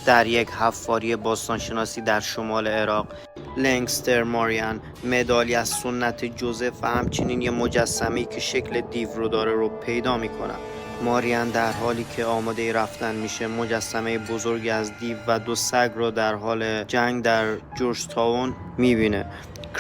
در یک حفاری باستانشناسی در شمال عراق. لنگستر ماریان مدالی از سنت جوزف و همچنین یه مجسمه‌ای که شکل دیو رو داره رو پیدا میکنه. ماریان در حالی که آماده رفتن میشه مجسمه بزرگی از دیو و 2 سگ رو در حال جنگ در جورج تاون میبینه.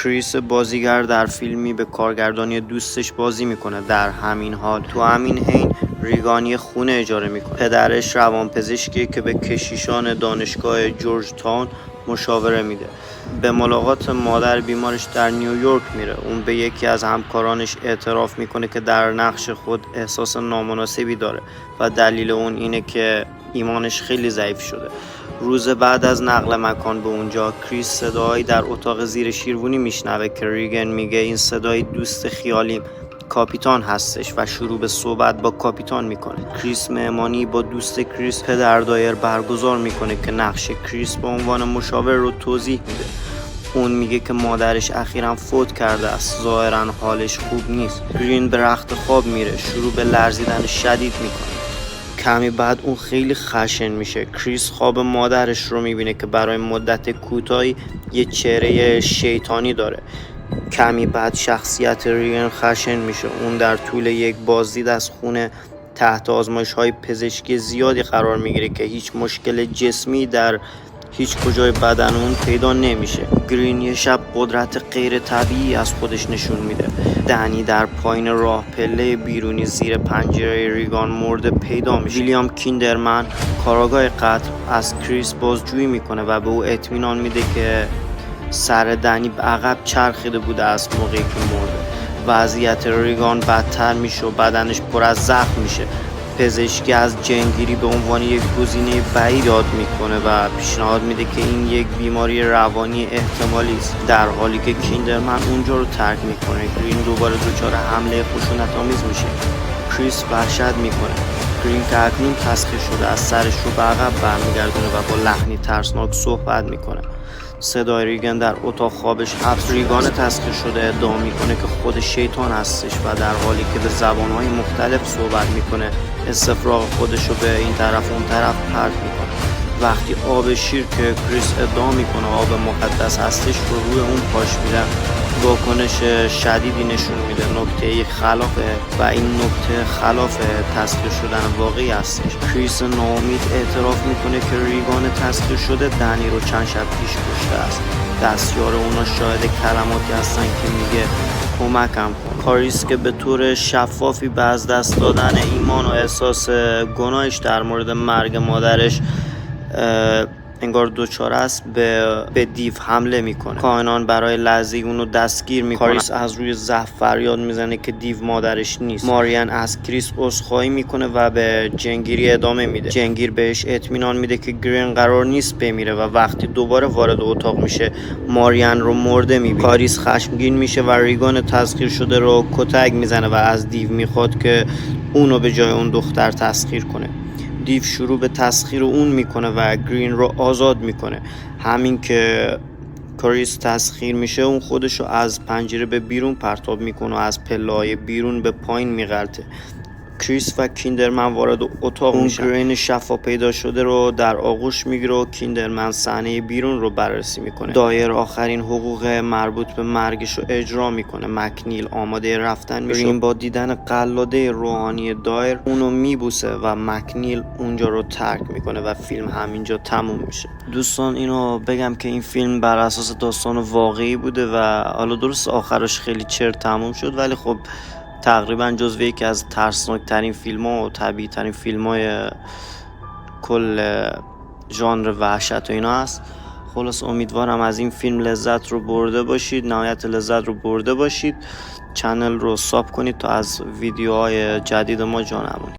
کریس بازیگر در فیلمی به کارگردانی دوستش بازی میکنه. در همین حال تو همین حین ریگانی خونه اجاره میکنه. پدرش روانپزشکی که به کشیشان دانشگاه جورج تاون مشاوره میده. به ملاقات مادر بیمارش در نیویورک میره. اون به یکی از همکارانش اعتراف میکنه که در نقش خود احساس نامناسبی داره و دلیل اون اینه که ایمانش خیلی ضعیف شده. روز بعد از نقل مکان به اونجا، کریس صدایی در اتاق زیر شیروانی میشنوه که ریگن میگه این صدای دوست خیالیم کاپیتان هستش و شروع به صحبت با کاپیتان میکنه. کریس مهمانی با دوست کریس پدر دایر برگزار میکنه که نقش کریس به عنوان مشاور رو توضیح میده. اون میگه که مادرش اخیراً فوت کرده است، ظاهراً حالش خوب نیست. گرین به رخت خواب میره، شروع به لرزیدن شدید میکنه. کمی بعد اون خیلی خشن میشه. کریس خواب مادرش رو میبینه که برای مدت کوتاهی یه چهره شیطانی داره. کمی بعد شخصیت ریگن خشن میشه. اون در طول یک بازدید از خونه تحت آزمایش‌های پزشکی زیادی قرار میگیره که هیچ مشکل جسمی در هیچ کجای بدن اون پیدا نمیشه. گرین یه شب قدرت غیر طبیعی از خودش نشون میده. دنی در پایین راه پله بیرونی زیر پنجره ریگان مرده پیدا میشه. ویلیام کیندرمن کاراگاه قتل از کریس بازجویی میکنه و به او اطمینان میده که سر دنی به عقب چرخیده بوده از موقعی که مرده. وضعیت ریگان بدتر میشه و بدنش پر از زخم میشه. پزشکی از جنگیری به عنوان یک گزینه بعید یاد میکنه و پیشنهاد میده که این یک بیماری روانی احتمالی است، در حالی که کیندرمن اونجا رو ترک میکنه. گرین دوباره دچار حمله خشونت‌آمیز میشه. کریس وحشت میکنه. گرین که اکنون تسخیر شده از سرش رو به عقب برمیگردونه و با لحنی ترسناک صحبت میکنه. صدای ریگن در اتاق خوابش حبس. ریگان تسخیر شده ادعا میکنه که خود شیطان هستش و در حالی که به زبانهای مختلف صحبت میکنه استفراغ خودش رو به این طرف اون طرف پرت میکنه. وقتی آب شیر که کریس ادعا میکنه آب مقدس هستش رو روی اون پاش میدن، واکنش شدیدی نشون میده. نکته خلافه و این نکته خلاف تسخیر شدن واقعی هستش. کریس ناامید اعتراف میکنه که ریگان تسخیر شده دنی رو چند شب پیش کشته است. دستیار اونا شاهد کلماتی هستن که میگه کمکم کن. کاریس که به طور شفافی به از دست دادن ایمان و احساس گناهش در مورد مرگ مادرش انگار دوچاره است به دیو حمله میکنه. کاهنان برای لحظه اونو دستگیر میکنه. کاریس از روی ضعف فریاد میزنه که دیو مادرش نیست. ماریان از کریس عذرخواهی میکنه و به جنگیری ادامه میده. جنگیر بهش اطمینان میده که گرین قرار نیست بمیره و وقتی دوباره وارد اتاق میشه ماریان رو مرده میبینه. کاریس خشمگین میشه و ریگان تسخیر شده رو کتک میزنه و از دیو میخواد که اونو به جای اون دختر تسخیر کنه. دیو شروع به تسخیر اون میکنه و گرین رو آزاد میکنه. همین که کاریس تسخیر میشه اون خودشو از پنجره به بیرون پرتاب میکنه و از پله‌های بیرون به پایین میغلطه. کریس و کیندرمن وارد اتاق میشن. گرین شفا پیدا شده رو در آغوش میگیره و کیندرمن صحنه بیرون رو بررسی میکنه. دایر آخرین حقوق مربوط به مرگش رو اجرا میکنه. مکنیل آماده رفتن میشه. گرین با دیدن قلاده روحانی دایر اونو میبوسه و مکنیل اونجا رو ترک میکنه و فیلم همینجا تموم میشه. دوستان اینو بگم که این فیلم بر اساس داستان واقعی بوده و حالا درست آخرش خیلی چرت تموم شد، ولی خب تقریبا جزو یکی از ترسناک ترین فیلم ها و طبیعی ترین فیلم های کل ژانر وحشت و اینا هست. خلاص امیدوارم از این فیلم لذت رو برده باشید، نهایت لذت رو برده باشید. چنل رو ساب کنید تا از ویدیوهای جدید ما جا نمونید.